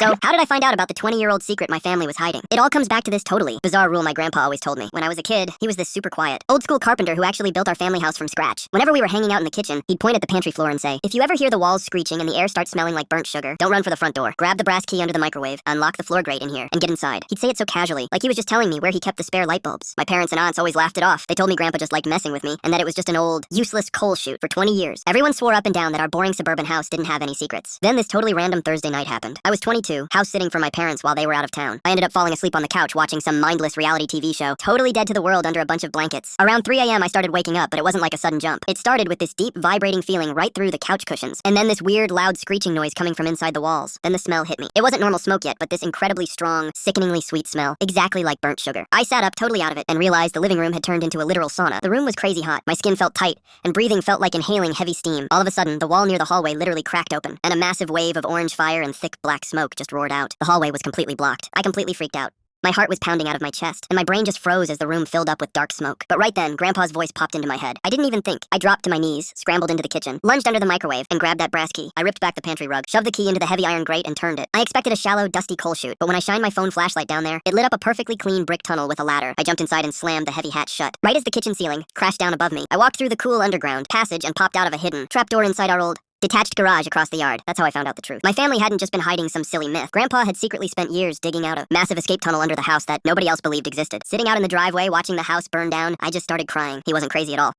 So, how did I find out about the 20-year-old secret my family was hiding? It all comes back to this totally bizarre rule my grandpa always told me. When I was a kid, he was this super quiet, old-school carpenter who actually built our family house from scratch. Whenever we were hanging out in the kitchen, he'd point at the pantry floor and say, "If you ever hear the walls screeching and the air starts smelling like burnt sugar, don't run for the front door. Grab the brass key under the microwave, unlock the floor grate in here, and get inside." He'd say it so casually, like he was just telling me where he kept the spare light bulbs. My parents and aunts always laughed it off. They told me grandpa just liked messing with me, and that it was just an old, useless coal chute for 20 years. Everyone swore up and down that our boring suburban house didn't have any secrets. Then this totally random Thursday night happened. I was 22, house sitting for my parents while they were out of town. I ended up falling asleep on the couch watching some mindless reality TV show, totally dead to the world under a bunch of blankets. Around 3 a.m. I started waking up, but it wasn't like a sudden jump. It started with this deep, vibrating feeling right through the couch cushions, and then this weird, loud screeching noise coming from inside the walls. Then the smell hit me. It wasn't normal smoke yet, but this incredibly strong, sickeningly sweet smell, exactly like burnt sugar. I sat up totally out of it and realized the living room had turned into a literal sauna. The room was crazy hot. My skin felt tight, and breathing felt like inhaling heavy steam. All of a sudden, the wall near the hallway literally cracked open, and a massive wave of orange fire and thick black smoke just roared out. The hallway was completely blocked. I completely freaked out. My heart was pounding out of my chest, and my brain just froze as the room filled up with dark smoke. But right then, Grandpa's voice popped into my head. I didn't even think. I dropped to my knees, scrambled into the kitchen, lunged under the microwave, and grabbed that brass key. I ripped back the pantry rug, shoved the key into the heavy iron grate, and turned it. I expected a shallow, dusty coal chute, but when I shined my phone flashlight down there, it lit up a perfectly clean brick tunnel with a ladder. I jumped inside and slammed the heavy hatch shut. Right as the kitchen ceiling crashed down above me, I walked through the cool underground passage and popped out of a hidden trapdoor inside our old detached garage across the yard. That's how I found out the truth. My family hadn't just been hiding some silly myth. Grandpa had secretly spent years digging out a massive escape tunnel under the house that nobody else believed existed. Sitting out in the driveway watching the house burn down, I just started crying. He wasn't crazy at all.